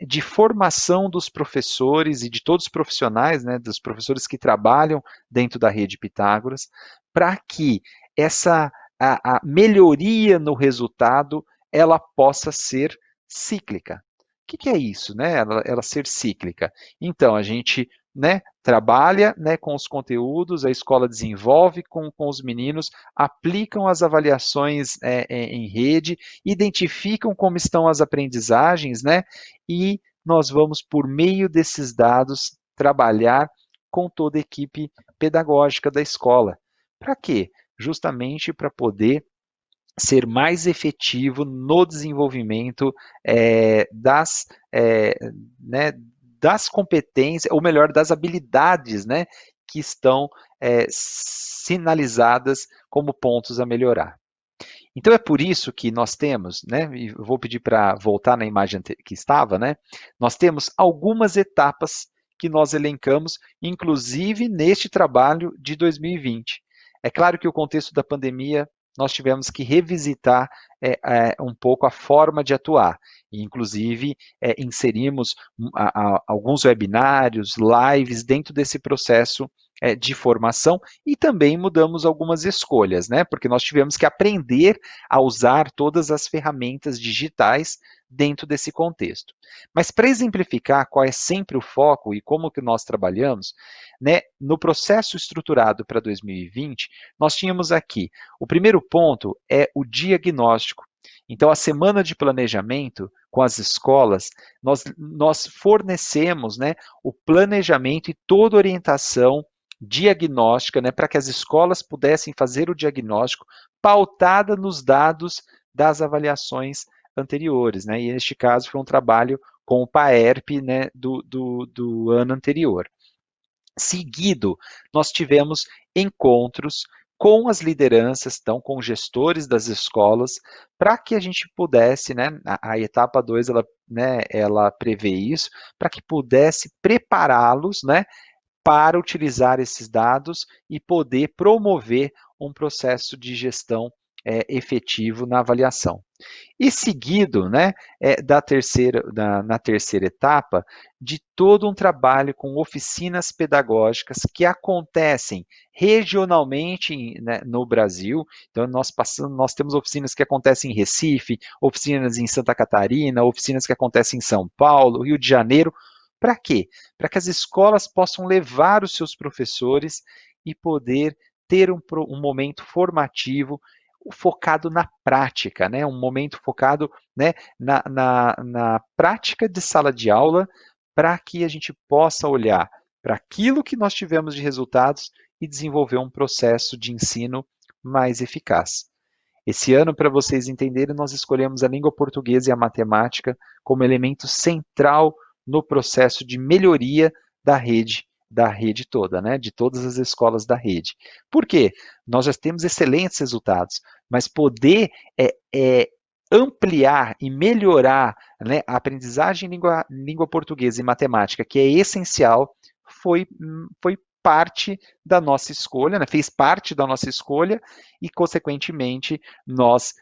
de formação dos professores e de todos os profissionais, né, dos professores que trabalham dentro da rede Pitágoras, para que essa a melhoria no resultado ela possa ser cíclica. O que é isso, né? Ela ser cíclica. Então, a gente, né, trabalha, né, com os conteúdos, a escola desenvolve com os meninos, aplicam as avaliações em rede, identificam como estão as aprendizagens, né, e nós vamos, por meio desses dados, trabalhar com toda a equipe pedagógica da escola. Para quê? Justamente para poder ser mais efetivo no desenvolvimento é, né, das competências, ou melhor, das habilidades, né, que estão sinalizadas como pontos a melhorar. Então é por isso que nós temos, né, e vou pedir para voltar na imagem que estava, né, nós temos algumas etapas que nós elencamos, inclusive neste trabalho de 2020. É claro que o contexto da pandemia nós tivemos que revisitar um pouco a forma de atuar. E, inclusive, inserimos alguns webinários, lives dentro desse processo de formação e também mudamos algumas escolhas, né? Porque nós tivemos que aprender a usar todas as ferramentas digitais dentro desse contexto. Mas para exemplificar qual é sempre o foco e como que nós trabalhamos, né, no processo estruturado para 2020, nós tínhamos aqui, o primeiro ponto é o diagnóstico. Então, a semana de planejamento com as escolas, nós fornecemos, né, o planejamento e toda a orientação diagnóstica, né, para que as escolas pudessem fazer o diagnóstico pautada nos dados das avaliações anteriores, né, e neste caso foi um trabalho com o PAERP, né, do ano anterior. Seguido, nós tivemos encontros com as lideranças, então, com gestores das escolas, para que a gente pudesse, né, a etapa 2, ela, né, ela prevê isso, para que pudesse prepará-los, né, para utilizar esses dados e poder promover um processo de gestão efetivo na avaliação. E seguido, né, na terceira etapa, de todo um trabalho com oficinas pedagógicas que acontecem regionalmente, né, no Brasil. Então, nós temos oficinas que acontecem em Recife, oficinas em Santa Catarina, oficinas que acontecem em São Paulo, Rio de Janeiro. Para quê? Para que as escolas possam levar os seus professores e poder ter um momento formativo focado na prática, né? Um momento focado, né, na prática de sala de aula, para que a gente possa olhar para aquilo que nós tivemos de resultados e desenvolver um processo de ensino mais eficaz. Esse ano, para vocês entenderem, nós escolhemos a língua portuguesa e a matemática como elemento central no processo de melhoria da rede toda, né? De todas as escolas da rede. Por quê? Nós já temos excelentes resultados, mas poder ampliar e melhorar, né, a aprendizagem em língua portuguesa e matemática, que é essencial, foi parte da nossa escolha, né? Fez parte da nossa escolha e, consequentemente, nós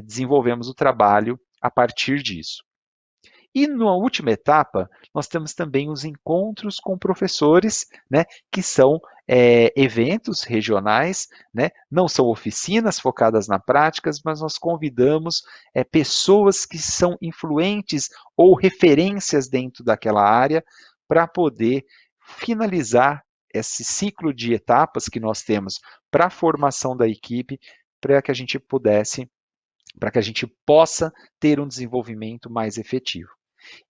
desenvolvemos o trabalho a partir disso. E na última etapa, nós temos também os encontros com professores, né, que são eventos regionais, né, não são oficinas focadas na práticas, mas nós convidamos pessoas que são influentes ou referências dentro daquela área para poder finalizar esse ciclo de etapas que nós temos para a formação da equipe, para que a gente pudesse, para que a gente possa ter um desenvolvimento mais efetivo.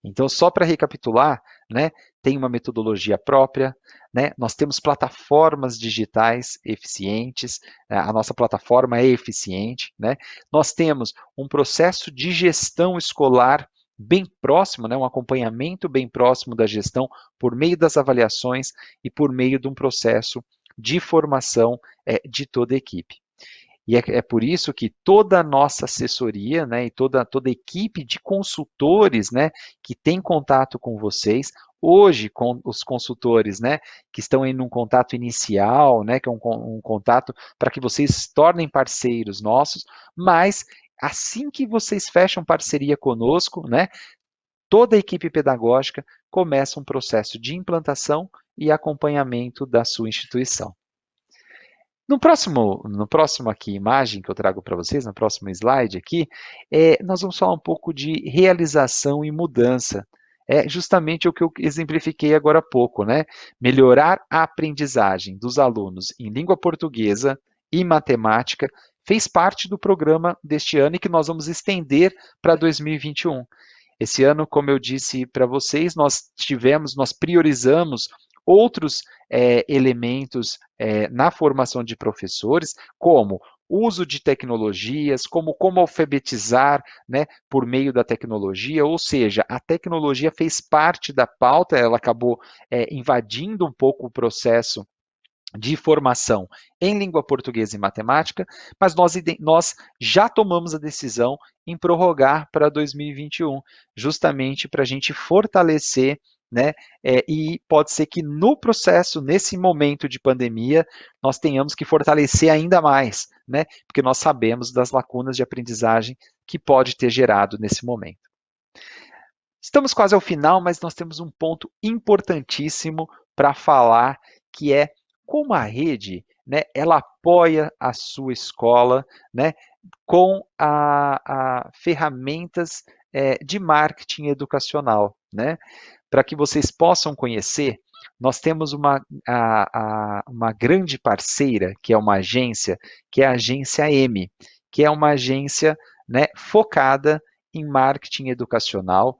Então, só para recapitular, né, tem uma metodologia própria, né, nós temos plataformas digitais eficientes, a nossa plataforma é eficiente, né, nós temos um processo de gestão escolar bem próximo, né, um acompanhamento bem próximo da gestão por meio das avaliações e por meio de um processo de formação de toda a equipe. E é por isso que toda a nossa assessoria, né, e toda a equipe de consultores, né, que tem contato com vocês, hoje com os consultores, né, que estão em um contato inicial, né, que é um contato para que vocês se tornem parceiros nossos, mas assim que vocês fecham parceria conosco, né, toda a equipe pedagógica começa um processo de implantação e acompanhamento da sua instituição. No próximo aqui, imagem que eu trago para vocês, no próximo slide aqui, nós vamos falar um pouco de realização e mudança. É justamente o que eu exemplifiquei agora há pouco, né? Melhorar a aprendizagem dos alunos em língua portuguesa e matemática fez parte do programa deste ano e que nós vamos estender para 2021. Esse ano, como eu disse para vocês, nós priorizamos outros elementos na formação de professores, como uso de tecnologias, como alfabetizar, né, por meio da tecnologia, ou seja, a tecnologia fez parte da pauta, ela acabou invadindo um pouco o processo de formação em língua portuguesa e matemática, mas nós já tomamos a decisão em prorrogar para 2021, justamente para a gente fortalecer, né? E pode ser que no processo, nesse momento de pandemia, nós tenhamos que fortalecer ainda mais, né? Porque nós sabemos das lacunas de aprendizagem que pode ter gerado nesse momento. Estamos quase ao final, mas nós temos um ponto importantíssimo para falar, que é como a rede, né, ela apoia a sua escola, né, com ferramentas de marketing educacional, né? Para que vocês possam conhecer, nós temos uma grande parceira, que é uma agência, que é a agência M, que é uma agência, né, focada em marketing educacional,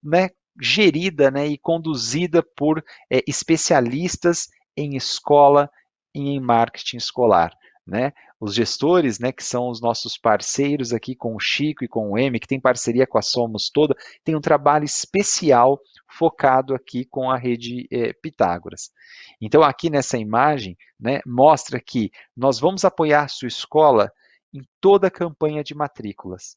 né, gerida, né, e conduzida por especialistas em escola e em marketing escolar, né? Os gestores, né, que são os nossos parceiros aqui com o Chico e com o M, que tem parceria com a Somos Toda, tem um trabalho especial focado aqui com a rede Pitágoras. Então, aqui nessa imagem, né, mostra que nós vamos apoiar a sua escola em toda a campanha de matrículas.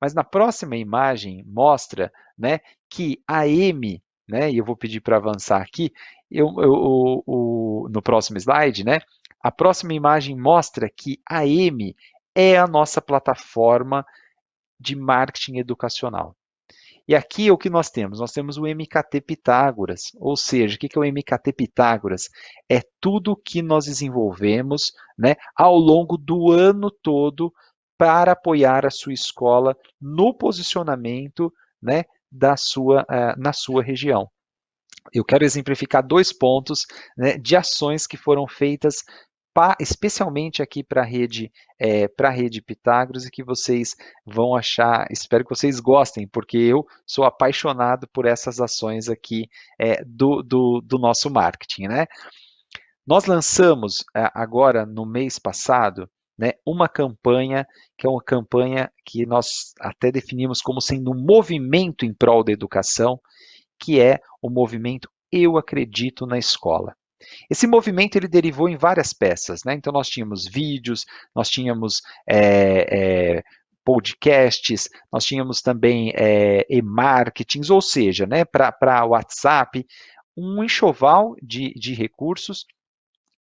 Mas na próxima imagem mostra, né, que a M, né, e eu vou pedir para avançar aqui, no próximo slide, né, a próxima imagem mostra que a M é a nossa plataforma de marketing educacional. E aqui o que nós temos? Nós temos o MKT Pitágoras, ou seja, o que é o MKT Pitágoras? É tudo que nós desenvolvemos, né, ao longo do ano todo para apoiar a sua escola no posicionamento, né, na sua região. Eu quero exemplificar 2 pontos, né, de ações que foram feitas especialmente aqui para a rede Pitágoras e que vocês vão achar, espero que vocês gostem, porque eu sou apaixonado por essas ações aqui do nosso marketing, né? Nós lançamos agora no mês passado, né, uma campanha que é uma campanha que nós até definimos como sendo um movimento em prol da educação, que é o movimento Eu Acredito na Escola. Esse movimento ele derivou em várias peças, né? Então nós tínhamos vídeos, nós tínhamos podcasts, nós tínhamos também e-marketings, ou seja, né, para WhatsApp, um enxoval de recursos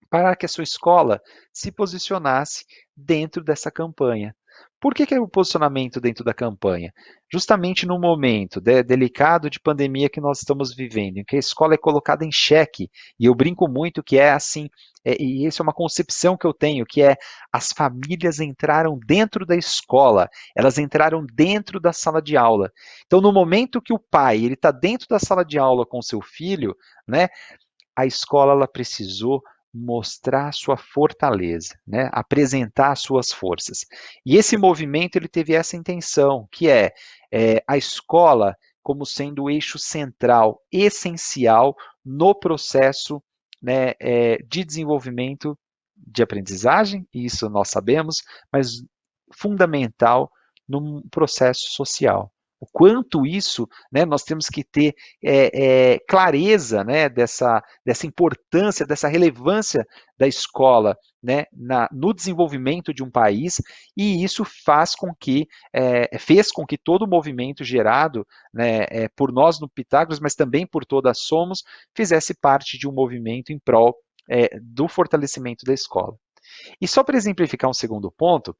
para que a sua escola se posicionasse dentro dessa campanha. Por que o posicionamento dentro da campanha? Justamente no momento delicado de pandemia que nós estamos vivendo, em que a escola é colocada em xeque, e eu brinco muito que é assim, e isso é uma concepção que eu tenho, que é as famílias entraram dentro da escola, elas entraram dentro da sala de aula. Então, no momento que o pai ele está dentro da sala de aula com seu filho, né, a escola ela precisou mostrar sua fortaleza, né? Apresentar suas forças. E esse movimento ele teve essa intenção, que é a escola como sendo o eixo central, essencial no processo, né, de desenvolvimento de aprendizagem, e isso nós sabemos, mas fundamental no processo social. O quanto isso, né, nós temos que ter clareza, né, dessa importância, dessa relevância da escola, né, no desenvolvimento de um país, e isso fez com que todo o movimento gerado, né, por nós no Pitágoras, mas também por toda a Somos, fizesse parte de um movimento em prol do fortalecimento da escola. E só para exemplificar um segundo ponto,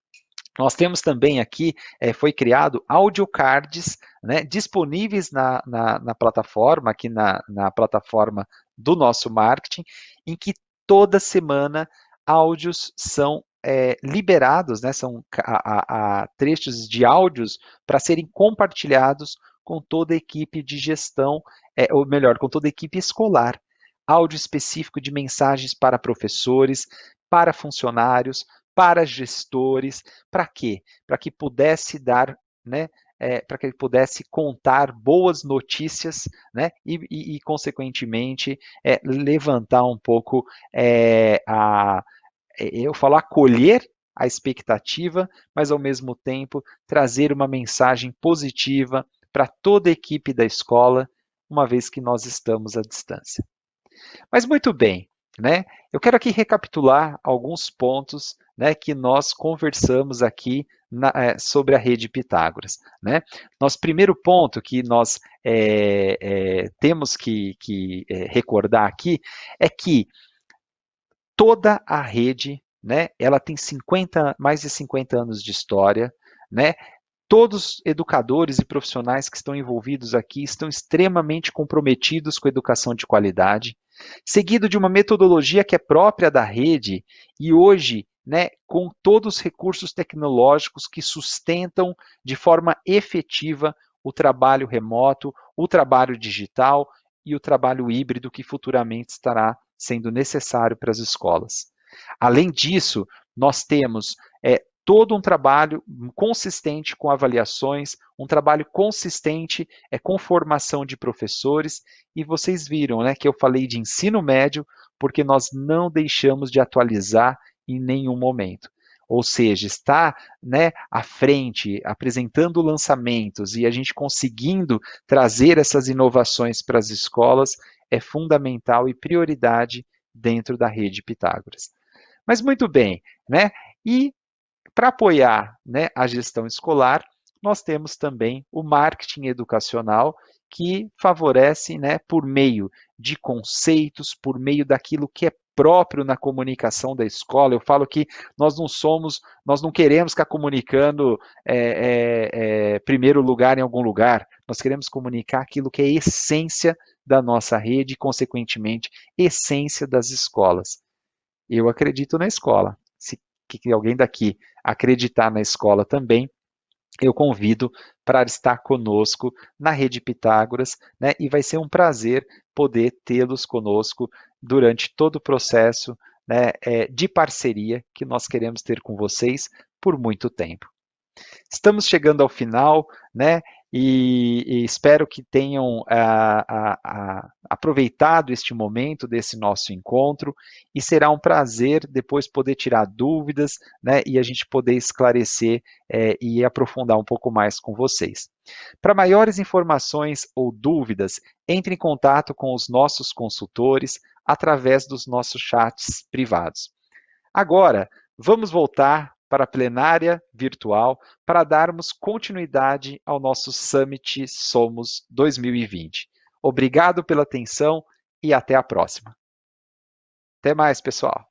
nós temos também aqui, foi criado audiocards, né, disponíveis na plataforma, aqui na plataforma do nosso marketing, em que toda semana áudios são liberados, né, são trechos de áudios para serem compartilhados com toda a equipe de gestão, ou melhor, com toda a equipe escolar. Áudio específico de mensagens para professores, para funcionários, para gestores, para quê? Para que pudesse dar, né, para que ele pudesse contar boas notícias, né, e consequentemente, levantar um pouco, eu falo acolher a expectativa, mas ao mesmo tempo trazer uma mensagem positiva para toda a equipe da escola, uma vez que nós estamos à distância. Mas muito bem, né? Eu quero aqui recapitular alguns pontos, né, que nós conversamos aqui sobre a rede Pitágoras, né? Nosso primeiro ponto que nós temos que recordar aqui é que toda a rede, né, ela tem mais de 50 anos de história, né? Todos os educadores e profissionais que estão envolvidos aqui estão extremamente comprometidos com a educação de qualidade, seguido de uma metodologia que é própria da rede e hoje, né, com todos os recursos tecnológicos que sustentam de forma efetiva o trabalho remoto, o trabalho digital e o trabalho híbrido que futuramente estará sendo necessário para as escolas. Além disso, nós temos todo um trabalho consistente com avaliações, um trabalho consistente com formação de professores, e vocês viram, né, que eu falei de ensino médio, porque nós não deixamos de atualizar em nenhum momento. Ou seja, está, né, à frente, apresentando lançamentos e a gente conseguindo trazer essas inovações para as escolas é fundamental e prioridade dentro da rede Pitágoras. Mas muito bem, né? E para apoiar, né, a gestão escolar, nós temos também o marketing educacional, que favorece, né, por meio de conceitos, por meio daquilo que é próprio na comunicação da escola. Eu falo que nós não queremos ficar comunicando primeiro lugar em algum lugar. Nós queremos comunicar aquilo que é essência da nossa rede e, consequentemente, essência das escolas. Eu acredito na escola. Se que alguém daqui acreditar na escola também, eu convido para estar conosco na Rede Pitágoras, né? E vai ser um prazer poder tê-los conosco durante todo o processo, né, de parceria que nós queremos ter com vocês por muito tempo. Estamos chegando ao final, né? E espero que tenham aproveitado este momento desse nosso encontro e será um prazer depois poder tirar dúvidas, né? E a gente poder esclarecer e aprofundar um pouco mais com vocês. Para maiores informações ou dúvidas, entre em contato com os nossos consultores através dos nossos chats privados. Agora, vamos voltar para a plenária virtual para darmos continuidade ao nosso Summit Somos 2020. Obrigado pela atenção e até a próxima. Até mais, pessoal.